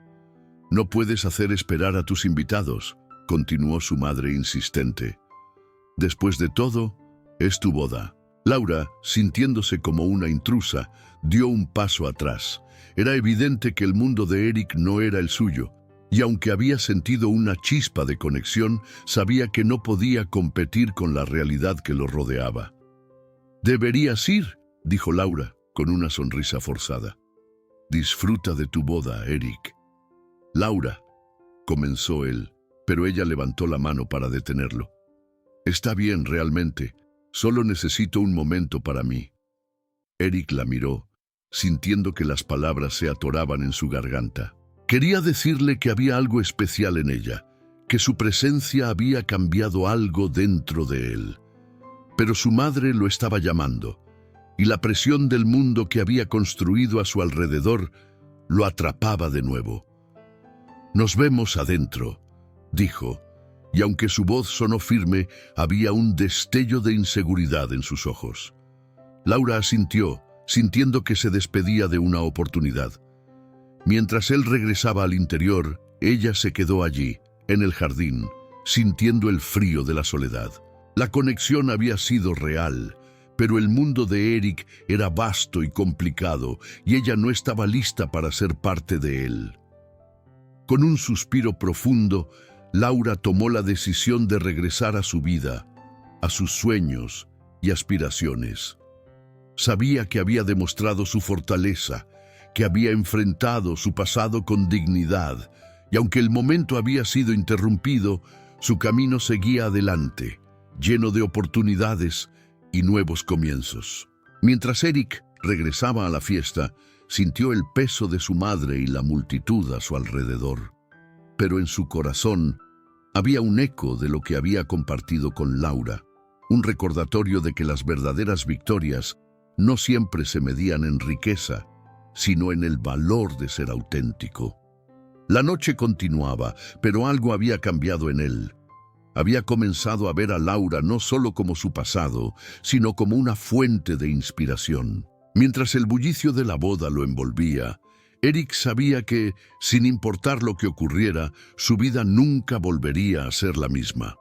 A: «No puedes hacer esperar a tus invitados», continuó su madre insistente. «Después de todo, es tu boda». Laura, sintiéndose como una intrusa, dio un paso atrás. Era evidente que el mundo de Eric no era el suyo, y aunque había sentido una chispa de conexión, sabía que no podía competir con la realidad que lo rodeaba. «Deberías ir», dijo Laura, con una sonrisa forzada. «Disfruta de tu boda, Eric». «Laura», comenzó él, pero ella levantó la mano para detenerlo. «Está bien, realmente. Solo necesito un momento para mí». Eric la miró, sintiendo que las palabras se atoraban en su garganta. Quería decirle que había algo especial en ella, que su presencia había cambiado algo dentro de él. Pero su madre lo estaba llamando, y la presión del mundo que había construido a su alrededor lo atrapaba de nuevo. «Nos vemos adentro», dijo, y aunque su voz sonó firme, había un destello de inseguridad en sus ojos. Laura asintió, sintiendo que se despedía de una oportunidad. Mientras él regresaba al interior, ella se quedó allí, en el jardín, sintiendo el frío de la soledad. La conexión había sido real, pero el mundo de Eric era vasto y complicado, y ella no estaba lista para ser parte de él. Con un suspiro profundo, Laura tomó la decisión de regresar a su vida, a sus sueños y aspiraciones. Sabía que había demostrado su fortaleza, que había enfrentado su pasado con dignidad, y aunque el momento había sido interrumpido, su camino seguía adelante, lleno de oportunidades y nuevos comienzos. Mientras Eric regresaba a la fiesta, sintió el peso de su madre y la multitud a su alrededor. Pero en su corazón había un eco de lo que había compartido con Laura, un recordatorio de que las verdaderas victorias no siempre se medían en riqueza, sino en el valor de ser auténtico. La noche continuaba, pero algo había cambiado en él. Había comenzado a ver a Laura no solo como su pasado, sino como una fuente de inspiración. Mientras el bullicio de la boda lo envolvía, Eric sabía que, sin importar lo que ocurriera, su vida nunca volvería a ser la misma.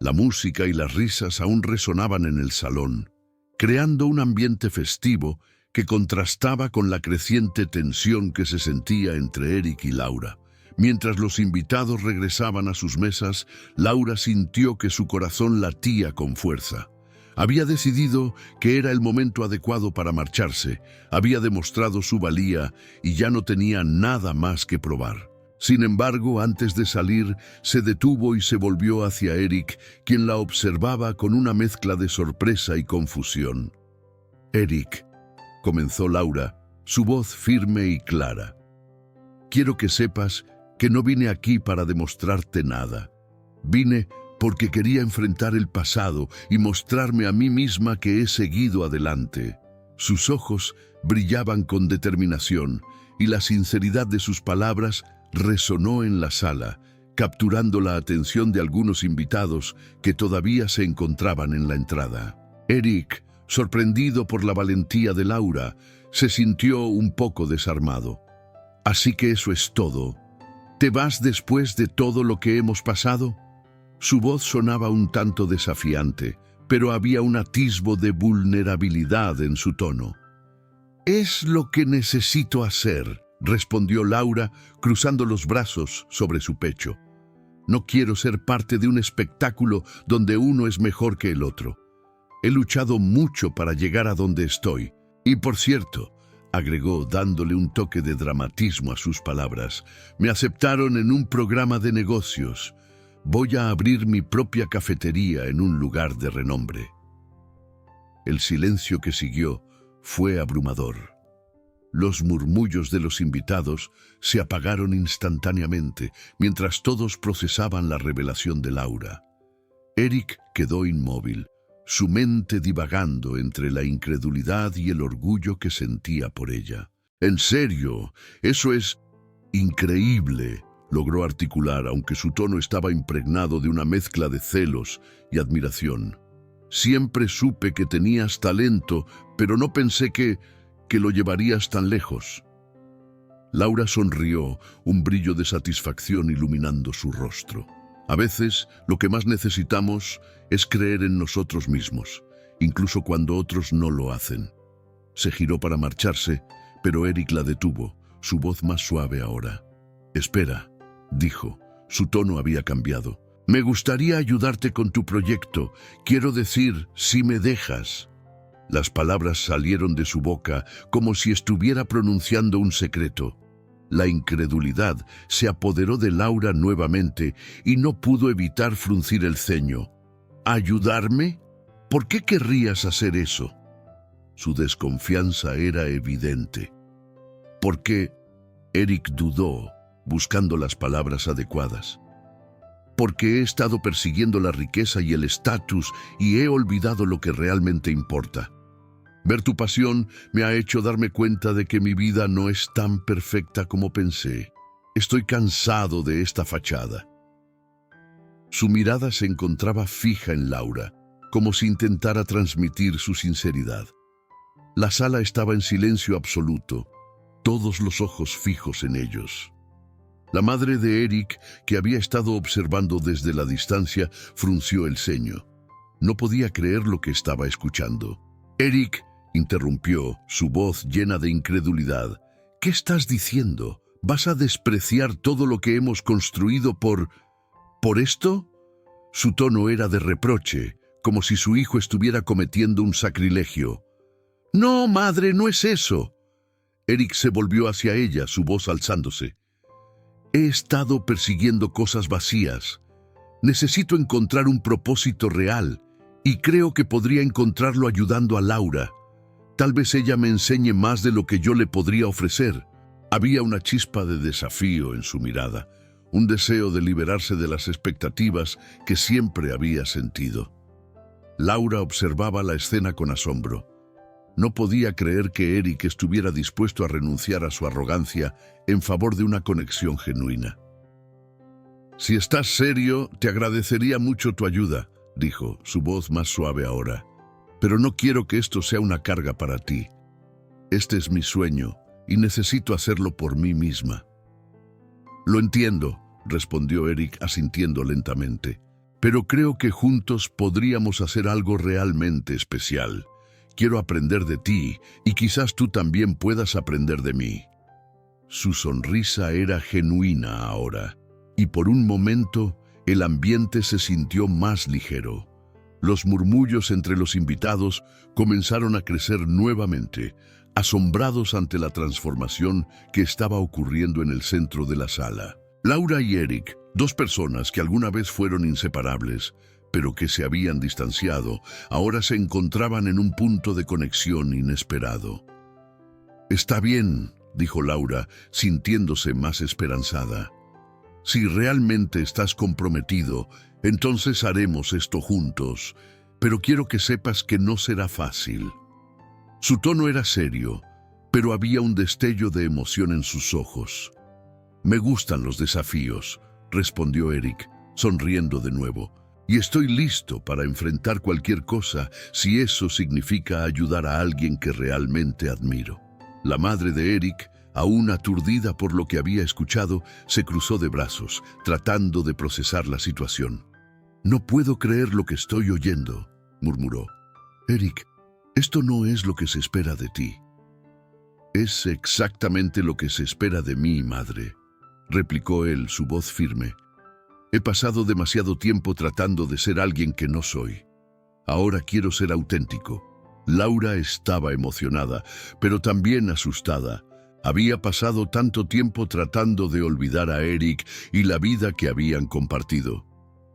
A: La música y las risas aún resonaban en el salón, creando un ambiente festivo que contrastaba con la creciente tensión que se sentía entre Eric y Laura. Mientras los invitados regresaban a sus mesas, Laura sintió que su corazón latía con fuerza. Había decidido que era el momento adecuado para marcharse, había demostrado su valía y ya no tenía nada más que probar. Sin embargo, antes de salir, se detuvo y se volvió hacia Eric, quien la observaba con una mezcla de sorpresa y confusión. «Eric», comenzó Laura, su voz firme y clara. «Quiero que sepas que no vine aquí para demostrarte nada. Vine porque quería enfrentar el pasado y mostrarme a mí misma que he seguido adelante». Sus ojos brillaban con determinación y la sinceridad de sus palabras resonó en la sala, capturando la atención de algunos invitados que todavía se encontraban en la entrada. Eric, sorprendido por la valentía de Laura, se sintió un poco desarmado. «Así que eso es todo. ¿Te vas después de todo lo que hemos pasado?». Su voz sonaba un tanto desafiante, pero había un atisbo de vulnerabilidad en su tono. «Es lo que necesito hacer», respondió Laura, cruzando los brazos sobre su pecho. «No quiero ser parte de un espectáculo donde uno es mejor que el otro. He luchado mucho para llegar a donde estoy. Y por cierto», agregó dándole un toque de dramatismo a sus palabras, «me aceptaron en un programa de negocios. Voy a abrir mi propia cafetería en un lugar de renombre». El silencio que siguió fue abrumador. Los murmullos de los invitados se apagaron instantáneamente mientras todos procesaban la revelación de Laura. Eric quedó inmóvil, su mente divagando entre la incredulidad y el orgullo que sentía por ella. «¿En serio? Eso es increíble», logró articular, aunque su tono estaba impregnado de una mezcla de celos y admiración. «Siempre supe que tenías talento, pero no pensé que lo llevarías tan lejos». Laura sonrió, un brillo de satisfacción iluminando su rostro. A veces, lo que más necesitamos es creer en nosotros mismos, incluso cuando otros no lo hacen. Se giró para marcharse, pero Eric la detuvo, su voz más suave ahora. «Espera», dijo, su tono había cambiado. «Me gustaría ayudarte con tu proyecto, quiero decir, si me dejas». Las palabras salieron de su boca como si estuviera pronunciando un secreto. La incredulidad se apoderó de Laura nuevamente y no pudo evitar fruncir el ceño. «¿Ayudarme? ¿Por qué querrías hacer eso?». Su desconfianza era evidente. «¿Por qué?». Eric dudó, buscando las palabras adecuadas. «Porque he estado persiguiendo la riqueza y el estatus y he olvidado lo que realmente importa. Ver tu pasión me ha hecho darme cuenta de que mi vida no es tan perfecta como pensé. Estoy cansado de esta fachada». Su mirada se encontraba fija en Laura, como si intentara transmitir su sinceridad. La sala estaba en silencio absoluto, todos los ojos fijos en ellos. La madre de Eric, que había estado observando desde la distancia, frunció el ceño. No podía creer lo que estaba escuchando. «Eric», interrumpió, su voz llena de incredulidad. «¿Qué estás diciendo? ¿Vas a despreciar todo lo que hemos construido por esto?». Su tono era de reproche, como si su hijo estuviera cometiendo un sacrilegio. «No, madre, no es eso». Eric se volvió hacia ella, su voz alzándose. «He estado persiguiendo cosas vacías. Necesito encontrar un propósito real, y creo que podría encontrarlo ayudando a Laura. Tal vez ella me enseñe más de lo que yo le podría ofrecer». Había una chispa de desafío en su mirada, un deseo de liberarse de las expectativas que siempre había sentido. Laura observaba la escena con asombro. No podía creer que Eric estuviera dispuesto a renunciar a su arrogancia en favor de una conexión genuina. «Si estás serio, te agradecería mucho tu ayuda», dijo, su voz más suave ahora. «Pero no quiero que esto sea una carga para ti. Este es mi sueño y necesito hacerlo por mí misma. Lo entiendo, respondió Eric asintiendo lentamente. Pero creo que juntos podríamos hacer algo realmente especial. Quiero aprender de ti y quizás tú también puedas aprender de mí. Su sonrisa era genuina ahora, y por un momento el ambiente se sintió más ligero. Los murmullos entre los invitados comenzaron a crecer nuevamente, asombrados ante la transformación que estaba ocurriendo en el centro de la sala. Laura y Eric, dos personas que alguna vez fueron inseparables, pero que se habían distanciado, ahora se encontraban en un punto de conexión inesperado. «Está bien», dijo Laura, sintiéndose más esperanzada. «Si realmente estás comprometido, entonces haremos esto juntos, pero quiero que sepas que no será fácil». Su tono era serio, pero había un destello de emoción en sus ojos. «Me gustan los desafíos», respondió Eric, sonriendo de nuevo, «y estoy listo para enfrentar cualquier cosa si eso significa ayudar a alguien que realmente admiro». La madre de Eric, aún aturdida por lo que había escuchado, se cruzó de brazos, tratando de procesar la situación. «No puedo creer lo que estoy oyendo», murmuró. «Eric, esto no es lo que se espera de ti». «Es exactamente lo que se espera de mí, madre», replicó él, su voz firme. «He pasado demasiado tiempo tratando de ser alguien que no soy. Ahora quiero ser auténtico». Laura estaba emocionada, pero también asustada. Había pasado tanto tiempo tratando de olvidar a Eric y la vida que habían compartido.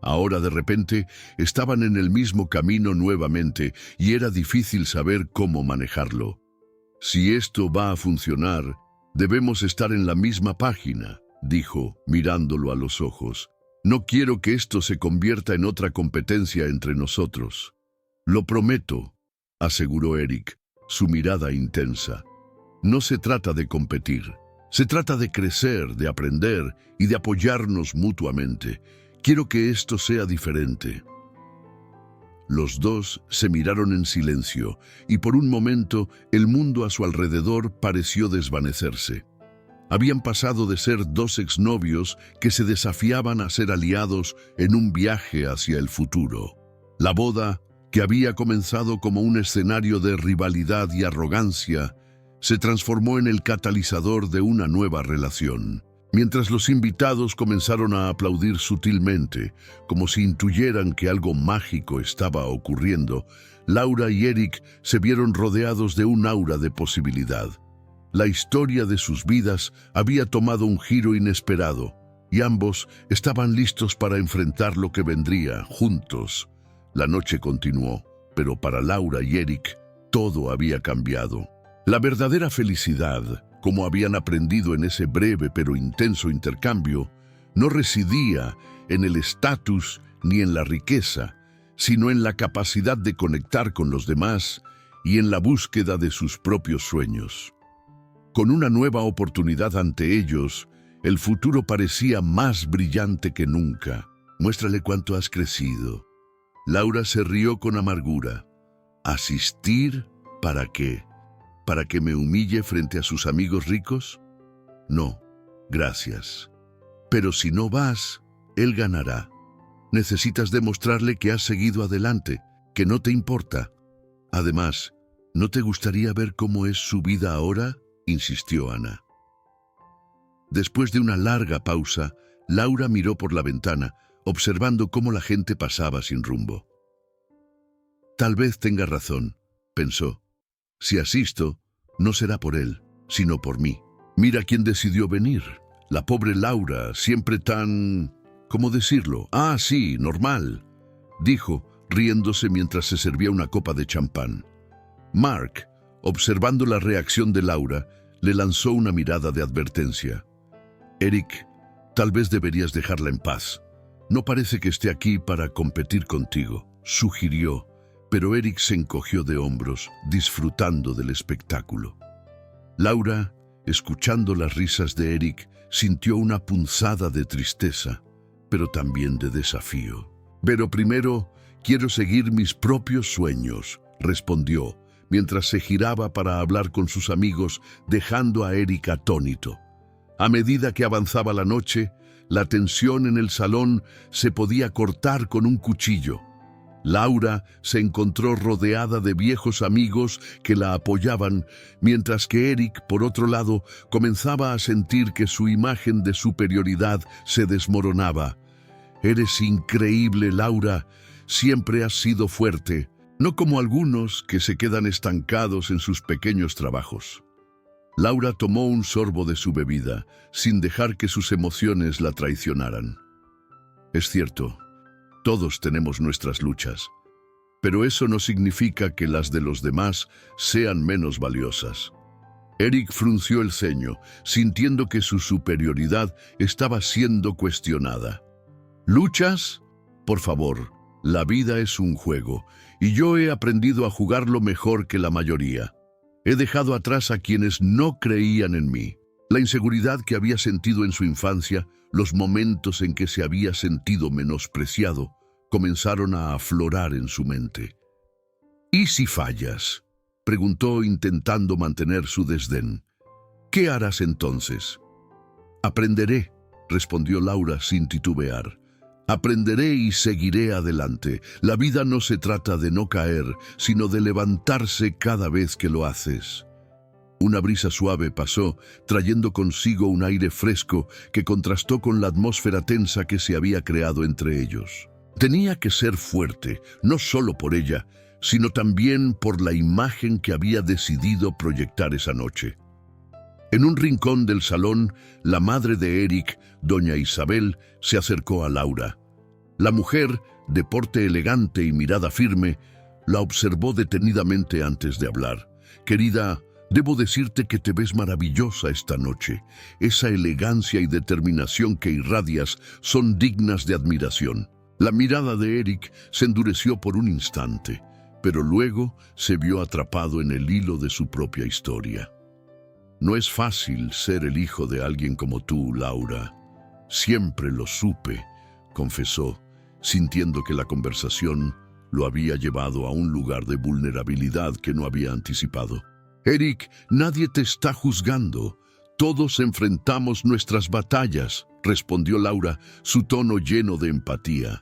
A: Ahora de repente estaban en el mismo camino nuevamente y era difícil saber cómo manejarlo. «Si esto va a funcionar, debemos estar en la misma página», dijo, mirándolo a los ojos. «No quiero que esto se convierta en otra competencia entre nosotros». «Lo prometo», aseguró Eric, su mirada intensa. «No se trata de competir. Se trata de crecer, de aprender y de apoyarnos mutuamente. Quiero que esto sea diferente». Los dos se miraron en silencio y por un momento el mundo a su alrededor pareció desvanecerse. Habían pasado de ser dos exnovios que se desafiaban a ser aliados en un viaje hacia el futuro. La boda, que había comenzado como un escenario de rivalidad y arrogancia, se transformó en el catalizador de una nueva relación. Mientras los invitados comenzaron a aplaudir sutilmente, como si intuyeran que algo mágico estaba ocurriendo, Laura y Eric se vieron rodeados de un aura de posibilidad. La historia de sus vidas había tomado un giro inesperado, y ambos estaban listos para enfrentar lo que vendría juntos. La noche continuó, pero para Laura y Eric todo había cambiado. La verdadera felicidad, como habían aprendido en ese breve pero intenso intercambio, no residía en el estatus ni en la riqueza, sino en la capacidad de conectar con los demás y en la búsqueda de sus propios sueños. Con una nueva oportunidad ante ellos, el futuro parecía más brillante que nunca. «Muéstrale cuánto has crecido». Laura se rió con amargura. «¿Asistir? ¿Para qué? ¿Para que me humille frente a sus amigos ricos? No, gracias. Pero si no vas, él ganará. Necesitas demostrarle que has seguido adelante, que no te importa. Además, ¿no te gustaría ver cómo es su vida ahora?», insistió Ana. Después de una larga pausa, Laura miró por la ventana, observando cómo la gente pasaba sin rumbo. «Tal vez tenga razón», pensó. «Si asisto, no será por él, sino por mí. Mira quién decidió venir. La pobre Laura, siempre tan... ¿cómo decirlo? Ah, sí, normal», dijo, riéndose mientras se servía una copa de champán. Mark, observando la reacción de Laura, le lanzó una mirada de advertencia. «Eric, tal vez deberías dejarla en paz. No parece que esté aquí para competir contigo», sugirió, pero Eric se encogió de hombros, disfrutando del espectáculo. Laura, escuchando las risas de Eric, sintió una punzada de tristeza, pero también de desafío. «Pero primero quiero seguir mis propios sueños», respondió, mientras se giraba para hablar con sus amigos, dejando a Eric atónito. A medida que avanzaba la noche, la tensión en el salón se podía cortar con un cuchillo. Laura se encontró rodeada de viejos amigos que la apoyaban, mientras que Eric, por otro lado, comenzaba a sentir que su imagen de superioridad se desmoronaba. «Eres increíble, Laura. Siempre has sido fuerte, no como algunos que se quedan estancados en sus pequeños trabajos». Laura tomó un sorbo de su bebida, sin dejar que sus emociones la traicionaran. «Es cierto, todos tenemos nuestras luchas, pero eso no significa que las de los demás sean menos valiosas». Eric frunció el ceño, sintiendo que su superioridad estaba siendo cuestionada. «¿Luchas? Por favor, la vida es un juego, y yo he aprendido a jugarlo mejor que la mayoría. He dejado atrás a quienes no creían en mí. La inseguridad que había sentido en su infancia, los momentos en que se había sentido menospreciado, comenzaron a aflorar en su mente». «¿Y si fallas?», preguntó intentando mantener su desdén. «¿Qué harás entonces?». «Aprenderé», respondió Laura sin titubear. «Aprenderé y seguiré adelante. La vida no se trata de no caer, sino de levantarse cada vez que lo haces». Una brisa suave pasó, trayendo consigo un aire fresco que contrastó con la atmósfera tensa que se había creado entre ellos. Tenía que ser fuerte, no solo por ella, sino también por la imagen que había decidido proyectar esa noche. En un rincón del salón, la madre de Eric, doña Isabel, se acercó a Laura. La mujer, de porte elegante y mirada firme, la observó detenidamente antes de hablar. «Querida, debo decirte que te ves maravillosa esta noche. Esa elegancia y determinación que irradias son dignas de admiración». La mirada de Eric se endureció por un instante, pero luego se vio atrapado en el hilo de su propia historia. «No es fácil ser el hijo de alguien como tú, Laura. Siempre lo supe», confesó, sintiendo que la conversación lo había llevado a un lugar de vulnerabilidad que no había anticipado. «Eric, nadie te está juzgando. Todos enfrentamos nuestras batallas», respondió Laura, su tono lleno de empatía.